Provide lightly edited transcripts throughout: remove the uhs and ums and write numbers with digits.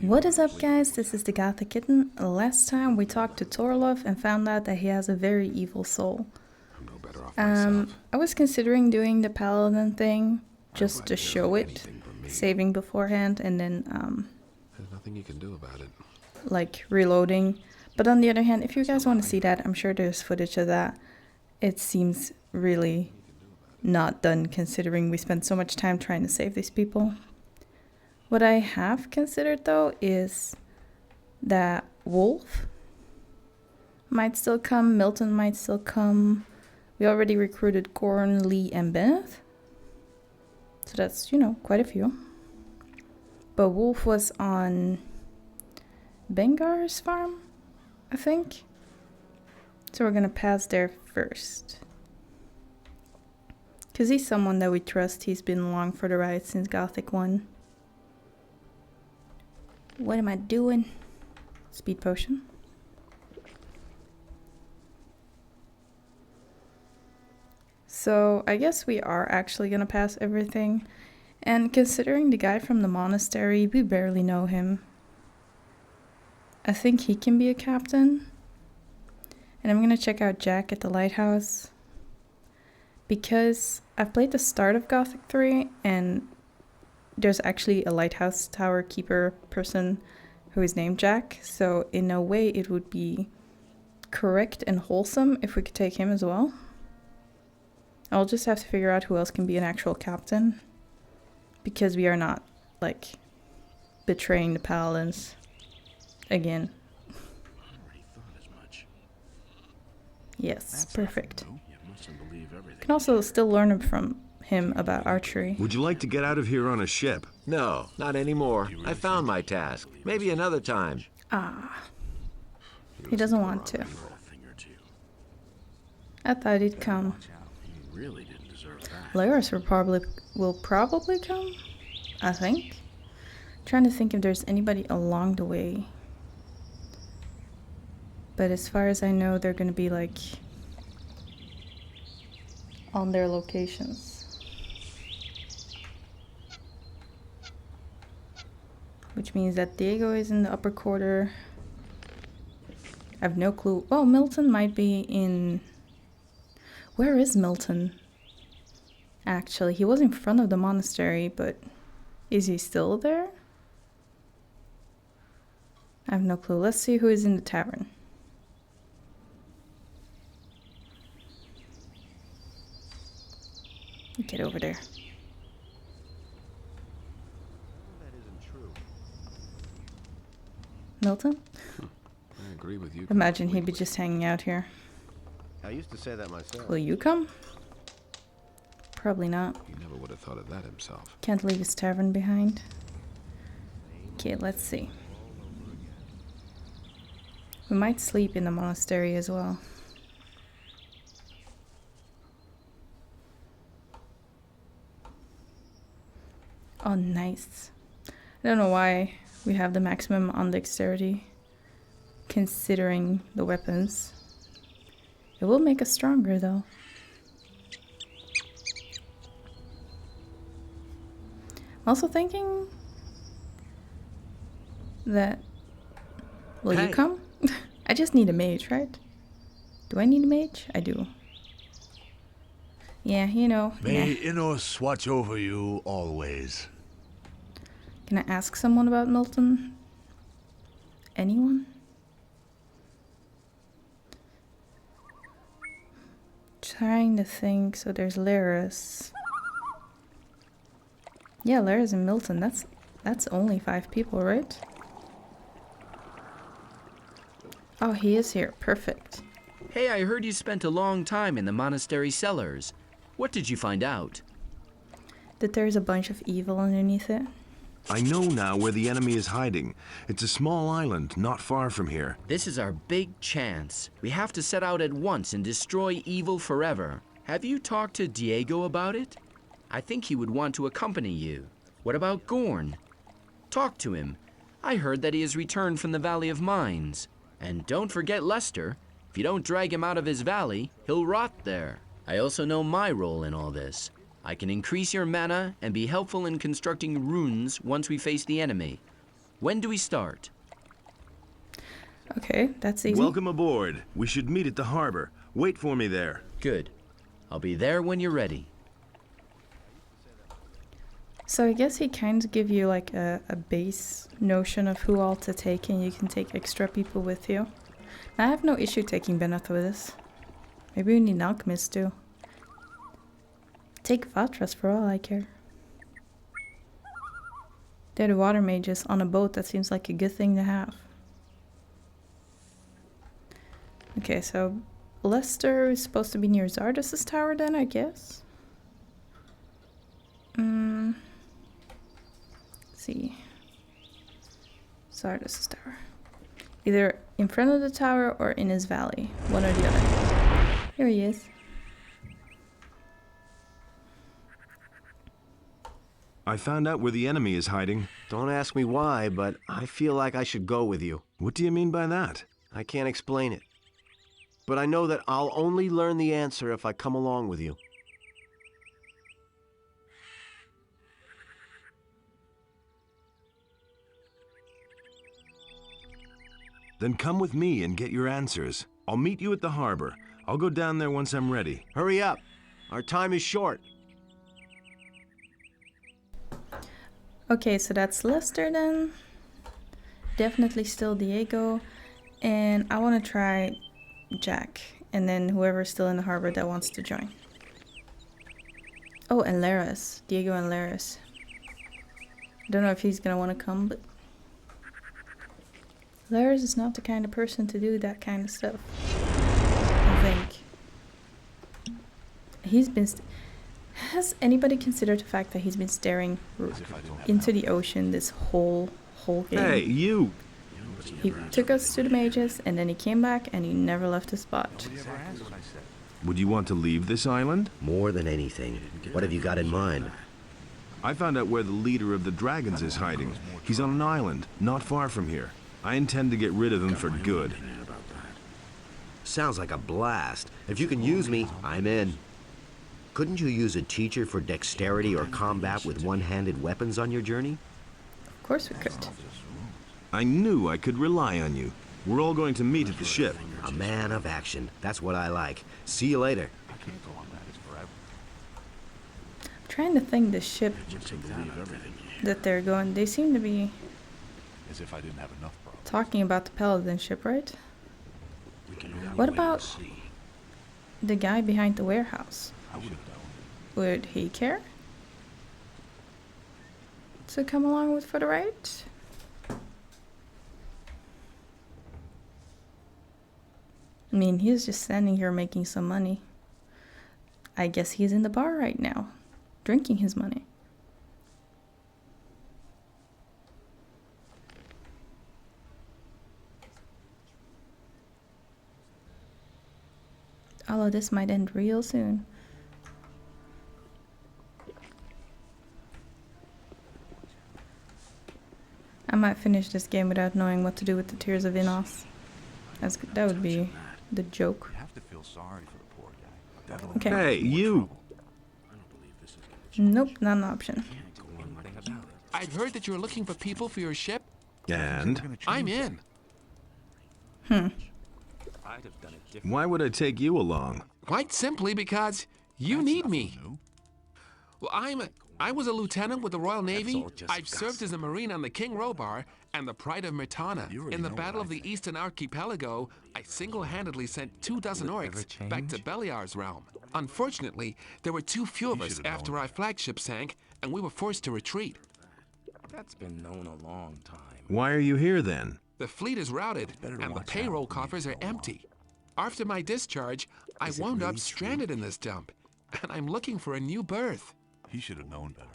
What is up, guys? This is the Gothic Kitten. Last time we talked to Torlov and found out that he has a very evil soul. I was considering doing the paladin thing just to show it, saving beforehand and then There's nothing you can do about it. like reloading. But on the other hand, if you guys want to see that, I'm sure there's footage of that. It seems really not done considering we spent so much time trying to save these people. What I have considered though is that Wolf might still come, Milton might still come. We already recruited Gorn, Lee, and Bennett. So that's, you know, quite a few. But Wolf was on Bengar's farm, I think. So we're gonna pass there first. Because he's someone that we trust. He's been along for the ride since Gothic 1. What am I doing? Speed potion. So I guess we are actually gonna pass everything. And considering the guy from the monastery, we barely know him. I think he can be a captain. And I'm gonna check out Jack at the lighthouse. Because I've played the start of Gothic 3 and there's actually a lighthouse tower keeper person who is named Jack. So in a way it would be correct and wholesome if we could take him as well. I'll just have to figure out who else can be an actual captain. Because we are not, like, betraying the paladins again. Yes, perfect. Can also still learn from him about archery. Would you like to get out of here on a ship? No, not anymore. I found my task. Maybe another time. Ah. He doesn't want to. I thought he'd come. Laris will probably come, I think. Trying to think if there's anybody along the way. But as far as I know, they're gonna be like on their locations. Which means that Diego is in the upper quarter. I have no clue. Oh, Milton might be in... Where is Milton? Actually, he was in front of the monastery, but is he still there? I have no clue. Let's see who is in the tavern. Get over there. Milton? I agree with you. Imagine he'd be just hanging out here. I used to say that myself. Will you come? Probably not. He never would have thought of that himself. Can't leave his tavern behind. Okay, let's see. We might sleep in the monastery as well. Oh, nice. I don't know why we have the maximum on dexterity, considering the weapons. It will make us stronger, though. I'm also thinking that... Will you come? I just need a mage, right? Do I need a mage? I do. Yeah, you know. May Innos watch over you always. Can I ask someone about Milton? Anyone? Trying to think. So there's Laris. Yeah, Laris and Milton. That's only 5 people, right? Oh, he is here. Perfect. Hey, I heard you spent a long time in the monastery cellars. What did you find out? That there's a bunch of evil underneath it. I know now where the enemy is hiding. It's a small island not far from here. This is our big chance. We have to set out at once and destroy evil forever. Have you talked to Diego about it? I think he would want to accompany you. What about Gorn? Talk to him. I heard that he has returned from the Valley of Mines. And don't forget Lester. If you don't drag him out of his valley, he'll rot there. I also know my role in all this. I can increase your mana and be helpful in constructing runes once we face the enemy. When do we start? Okay, that's easy. Welcome aboard. We should meet at the harbor. Wait for me there. Good. I'll be there when you're ready. So I guess he kind of give you like a base notion of who all to take, and you can take extra people with you. I have no issue taking Bennett with us. Maybe we need an alchemist too. Take Vatras for all I care. They're the water mages on a boat. That seems like a good thing to have. Okay, so Lester is supposed to be near Zardus' tower then, I guess? Let's see. Zardus' tower. Either in front of the tower or in his valley. One or the other. Here he is. I found out where the enemy is hiding. Don't ask me why, but I feel like I should go with you. What do you mean by that? I can't explain it. But I know that I'll only learn the answer if I come along with you. Then come with me and get your answers. I'll meet you at the harbor. I'll go down there once I'm ready. Hurry up. Our time is short. Okay, so that's Lester then. Definitely still Diego. And I want to try Jack. And then whoever's still in the harbor that wants to join. Oh, and Laris. Diego and Laris. Don't know if he's going to want to come, but... Laris is not the kind of person to do that kind of stuff. I think. He's been... Has anybody considered the fact that he's been staring into the ocean this whole game? Hey, you! He took us to the mages, and then he came back, and he never left his spot. Would you want to leave this island? More than anything, what have you got in mind? I found out where the leader of the dragons is hiding. He's on an island, not far from here. I intend to get rid of him for good. Sounds like a blast. If you can use me, I'm in. Couldn't you use a teacher for dexterity or combat with one-handed weapons on your journey? Of course we could. I knew I could rely on you. We're all going to meet at the ship. A man of action. That's what I like. See you later. I'm trying to think the ship that they're going. They seem to be As if I didn't have enough problems. talking about the Paladin ship, right? What about the guy behind the warehouse? Would he care to come along with for the ride? I mean, he's just standing here making some money. I guess he's in the bar right now, drinking his money. All of this might end real soon. I might finish this game without knowing what to do with the Tears of Innos. That would be the joke. You have to feel sorry for the poor guy. That'll Okay. Hey, you! Nope, not an option. I've heard that you're looking for people for your ship. And? I'm in. Why would I take you along? Quite simply because you need me. Well, I was a lieutenant with the Royal Navy. I've served as a Marine on the King Robar and the Pride of Myrtana. In the Battle of the Eastern Archipelago, I single-handedly sent 24 orcs back to Beliar's realm. Unfortunately, there were too few of us after our flagship sank, and we were forced to retreat. That's been known a long time. Why are you here then? The fleet is routed, and the payroll coffers are empty. After my discharge, I wound up stranded in this dump, and I'm looking for a new berth. He should have known better.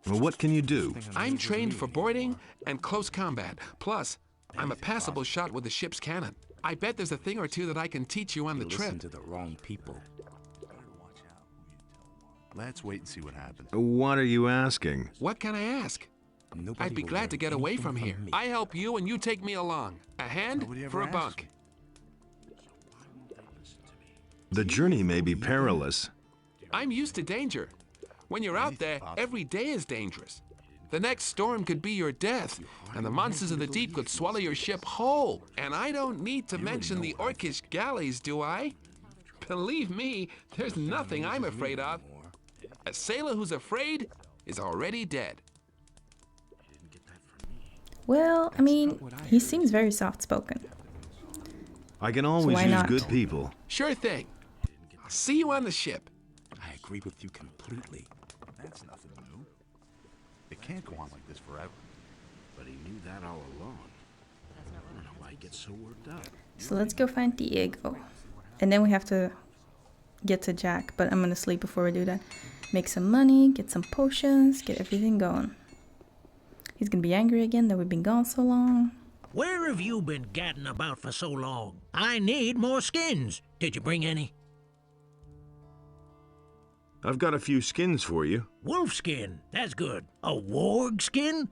Well, what can you do? I'm trained for boarding and close combat. Plus, I'm a passable shot with the ship's cannon. I bet there's a thing or two that I can teach you on the Listen trip. to the wrong people. Let's wait and see what happens. What are you asking? What can I ask? Nobody I'd be will glad learn to get away anything from here. me. I help you and you take me along. A hand Nobody ever for a asked bunk. me. The journey may be perilous. I'm used to danger. When you're out there, every day is dangerous. The next storm could be your death, and the monsters of the deep could swallow your ship whole. And I don't need to mention the orcish galleys, do I? Believe me, there's nothing I'm afraid of. A sailor who's afraid is already dead. Well, I mean, he seems very soft-spoken. I can always why use not? good people. Sure thing. I'll see you on the ship. I agree with you completely. That's nothing new. It can't go on like this forever. But he knew that all along. I don't know why he gets so worked up. So let's go find Diego. And then we have to get to Jack, but I'm gonna sleep before we do that. Make some money, get some potions, get everything going. He's gonna be angry again that we've been gone so long. Where have you been gadding about for so long? I need more skins. Did you bring any? I've got a few skins for you. Wolf skin, that's good. A warg skin?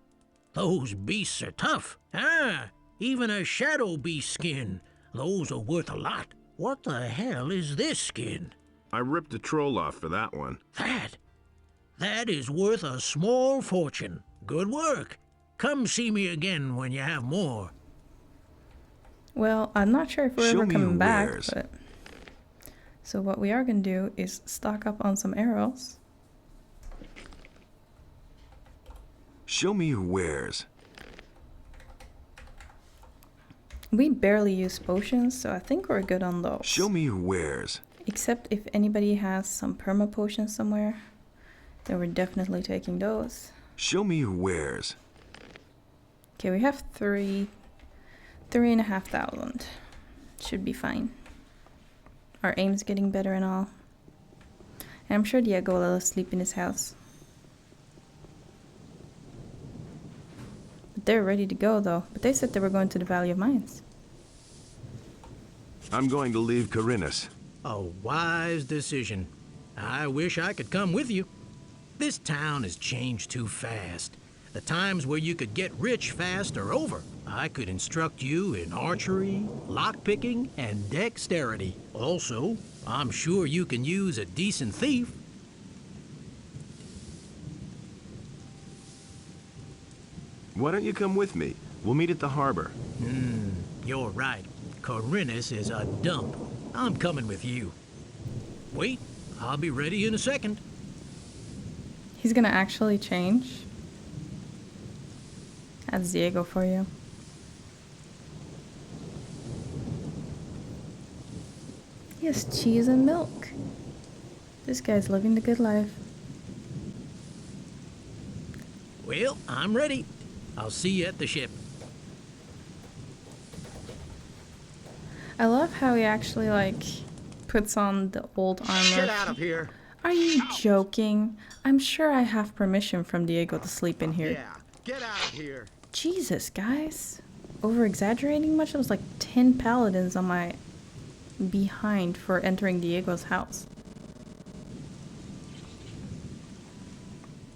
Those beasts are tough. Ah, even a shadow beast skin. Those are worth a lot. What the hell is this skin? I ripped a troll off for that one. That is worth a small fortune. Good work. Come see me again when you have more. Well, I'm not sure if we're Show ever me coming your back, wares. but... So what we are gonna do is stock up on some arrows. Show me your wares. We barely use potions, so I think we're good on those. Show me your wares. Except if anybody has some perma potions somewhere, then we're definitely taking those. Show me your wares. Okay, we have 3,500. Should be fine. Our aim's getting better and all. And I'm sure Diego will let us sleep in his house. But they're ready to go though. But they said they were going to the Valley of Mines. I'm going to leave Corinus. A wise decision. I wish I could come with you. This town has changed too fast. The times where you could get rich fast are over. I could instruct you in archery, lockpicking, and dexterity. Also, I'm sure you can use a decent thief. Why don't you come with me? We'll meet at the harbor. You're right. Corinus is a dump. I'm coming with you. Wait, I'll be ready in a second. He's gonna actually change. That's Diego for you. Yes, cheese and milk. This guy's living the good life. Well, I'm ready. I'll see you at the ship. I love how he actually, like, puts on the old armor. Get out of here. Are you joking? I'm sure I have permission from Diego to sleep in here. Yeah, get out of here. Jesus, guys. Over-exaggerating much? It was like 10 paladins on my behind for entering Diego's house.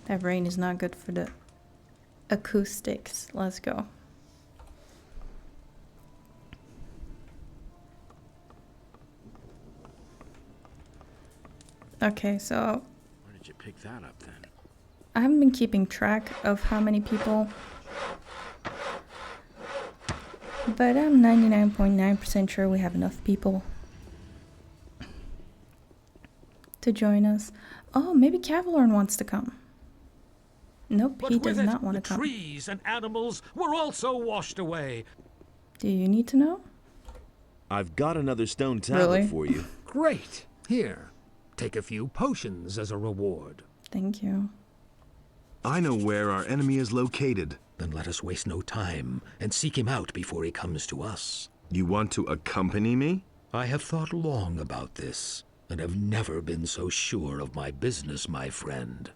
That rain is not good for the acoustics. Let's go. Okay, so Where did you pick that up then? I haven't been keeping track of how many people, but I'm 99.9% sure we have enough people to join us. Oh, maybe Cavalorn wants to come. Nope, he does not want to come. Trees and animals were also washed away. Do you need to know? I've got another stone tablet Really? for you. Great. Here, take a few potions as a reward. Thank you. I know where our enemy is located. Then let us waste no time and seek him out before he comes to us. You want to accompany me? I have thought long about this, and have never been so sure of my business, my friend.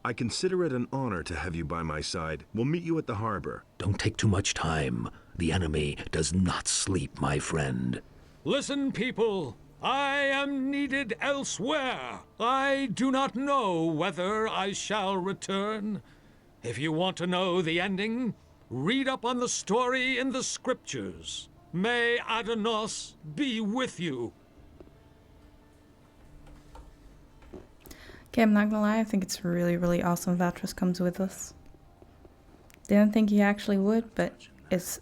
I consider it an honor to have you by my side. We'll meet you at the harbor. Don't take too much time. The enemy does not sleep, my friend. Listen, people. I am needed elsewhere. I do not know whether I shall return. If you want to know the ending, read up on the story in the scriptures. May Adonos be with you. Okay, I'm not gonna lie, I think it's really, really awesome Vatras comes with us. Didn't think he actually would, but it's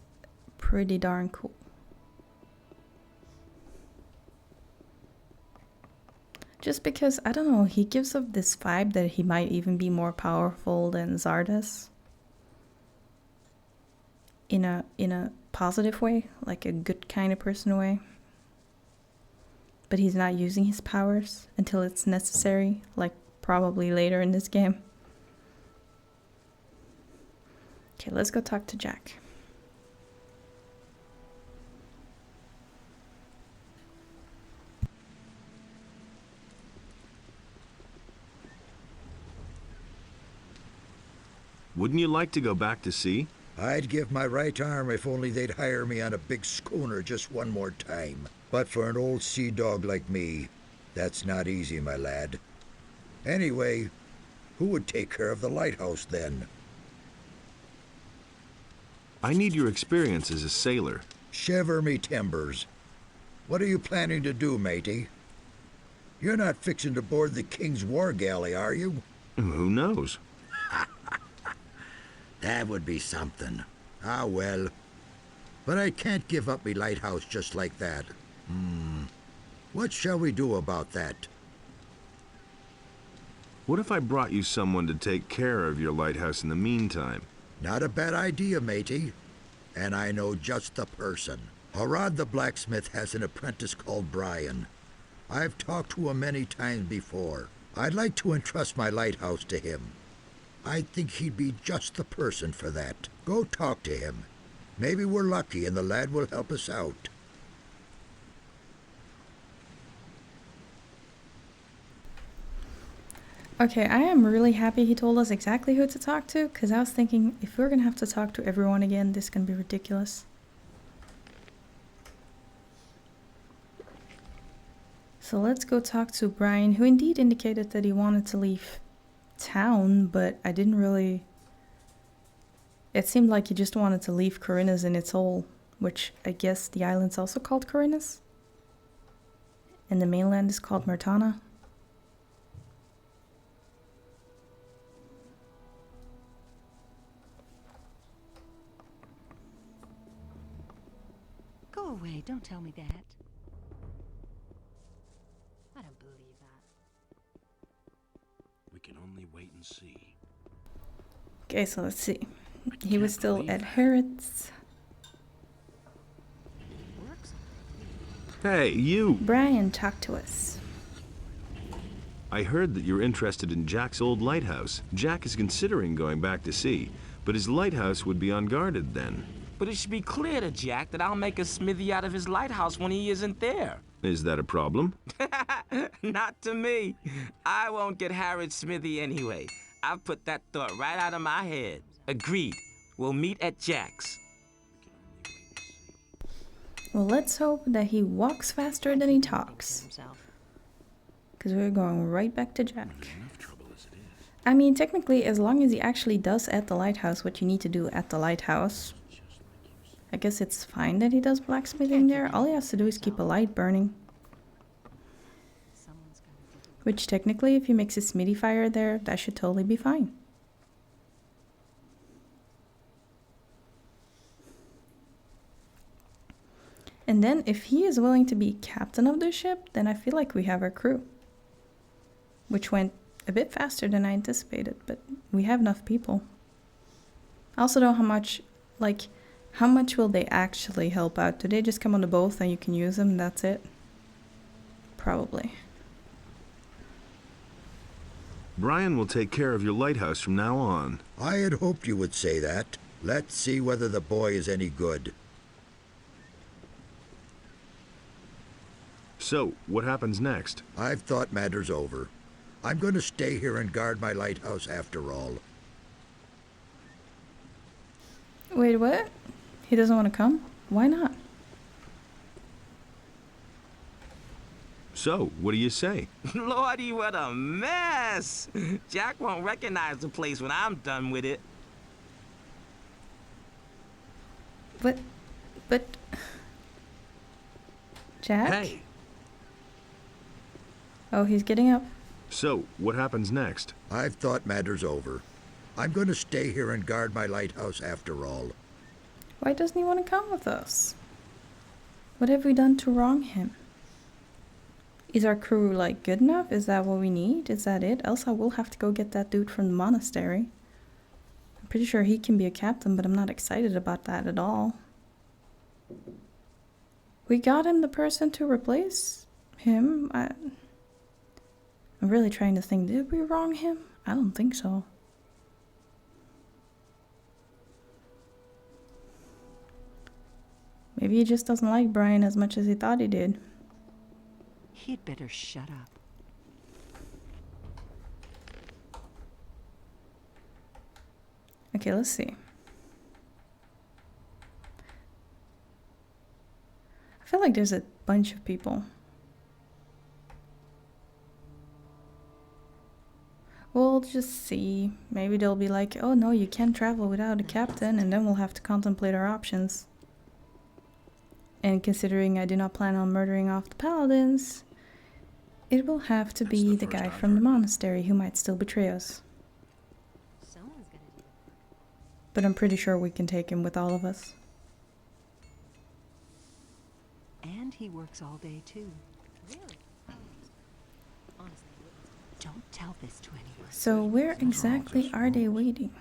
pretty darn cool. Just because, I don't know, he gives off this vibe that he might even be more powerful than Zardes. In a positive way, like a good kind of person way. But he's not using his powers until it's necessary, like probably later in this game. Okay, let's go talk to Jack. Wouldn't you like to go back to sea? I'd give my right arm if only they'd hire me on a big schooner just one more time. But for an old sea dog like me, that's not easy, my lad. Anyway, who would take care of the lighthouse then? I need your experience as a sailor. Shiver me timbers. What are you planning to do, matey? You're not fixing to board the King's War Galley, are you? Who knows? That would be something. Ah, well. But I can't give up me lighthouse just like that. What shall we do about that? What if I brought you someone to take care of your lighthouse in the meantime? Not a bad idea, matey. And I know just the person. Harad the blacksmith has an apprentice called Brian. I've talked to him many times before. I'd like to entrust my lighthouse to him. I think he'd be just the person for that. Go talk to him. Maybe we're lucky and the lad will help us out. Okay, I am really happy he told us exactly who to talk to, because I was thinking if we're gonna have to talk to everyone again, this is gonna be ridiculous. So let's go talk to Brian, who indeed indicated that he wanted to leave town, but I didn't really... It seemed like he just wanted to leave Corinnas in its hole, which I guess the island's also called Corinnas. And the mainland is called Mertana. Go away, don't tell me that. I don't believe that. We can only wait and see. Okay, so let's see. He was still at Harrods. Hey, you! Brian, talk to us. I heard that you're interested in Jack's old lighthouse. Jack is considering going back to sea, but his lighthouse would be unguarded then. But it should be clear to Jack that I'll make a smithy out of his lighthouse when he isn't there. Is that a problem? Not to me. I won't get Harrod's smithy anyway. I've put that thought right out of my head. Agreed. We'll meet at Jack's. Well, let's hope that he walks faster than he talks. Because we're going right back to Jack. I mean, technically, as long as he actually does at the lighthouse what you need to do at the lighthouse, I guess it's fine that he does blacksmithing there. All he has to do is keep a light burning. Which technically, if he makes a smithy fire there, that should totally be fine. And then if he is willing to be captain of the ship, then I feel like we have our crew. Which went a bit faster than I anticipated, but we have enough people. I also don't know how much, like, how much will they actually help out? Do they just come on the boat and you can use them and that's it? Probably. Brian will take care of your lighthouse from now on. I had hoped you would say that. Let's see whether the boy is any good. So, what happens next? I've thought matters over. I'm going to stay here and guard my lighthouse after all. Wait, what? He doesn't want to come? Why not? So, what do you say? Lordy, what a mess! Jack won't recognize the place when I'm done with it. But... Jack? Hey! Oh, he's getting up. So, what happens next? I've thought matters over. I'm going to stay here and guard my lighthouse after all. Why doesn't he want to come with us? What have we done to wrong him? Is our crew, like, good enough? Is that what we need? Is that it? Else I will have to go get that dude from the monastery. I'm pretty sure he can be a captain, but I'm not excited about that at all. We got him the person to replace him. I'm really trying to think, did we wrong him? I don't think so. Maybe he just doesn't like Brian as much as he thought he did. He'd better shut up. Okay, let's see. I feel like there's a bunch of people. We'll just see. Maybe they'll be like, oh no, you can't travel without a captain, and then we'll have to contemplate our options. And considering I do not plan on murdering off the paladins, it will have to be the guy from the monastery who might still betray us. Someone's gonna do it. But I'm pretty sure we can take him with all of us. And he works all day too. Really? Honestly, don't tell this to anyone. So where exactly are they waiting?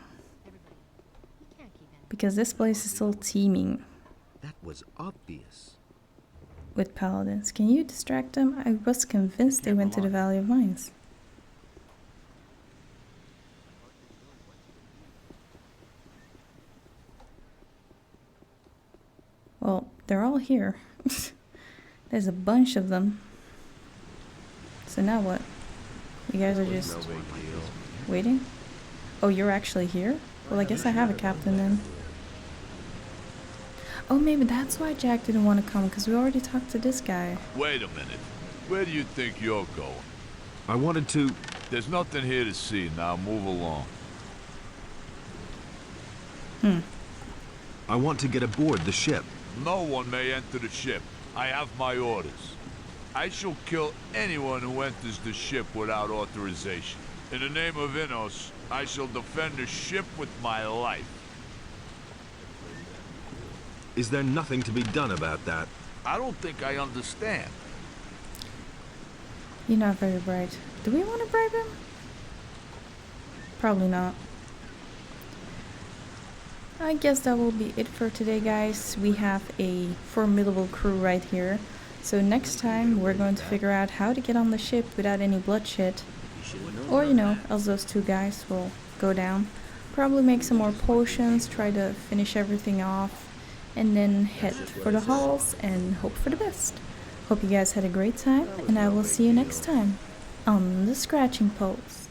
Because this place is still teeming That was obvious. with paladins. Can you distract them? I was convinced they went to the Valley of Mines. Well, they're all here. There's a bunch of them. So now what? You guys are just waiting? Oh, you're actually here? Well, I guess I have a captain then. Oh, maybe that's why Jack didn't want to come, because we already talked to this guy. Wait a minute. Where do you think you're going? I wanted to... There's nothing here to see. Now move along. I want to get aboard the ship. No one may enter the ship. I have my orders. I shall kill anyone who enters the ship without authorization. In the name of Innos, I shall defend the ship with my life. Is there nothing to be done about that? I don't think I understand. You're not very bright. Do we want to bribe him? Probably not. I guess that will be it for today, guys. We have a formidable crew right here. So next time we're going to figure out how to get on the ship without any bloodshed. Or, you know, else those two guys will go down. Probably make some more potions, try to finish everything off, and then head for the halls and hope for the best. Hope you guys had a great time, and I will see you next time on the Scratching Post.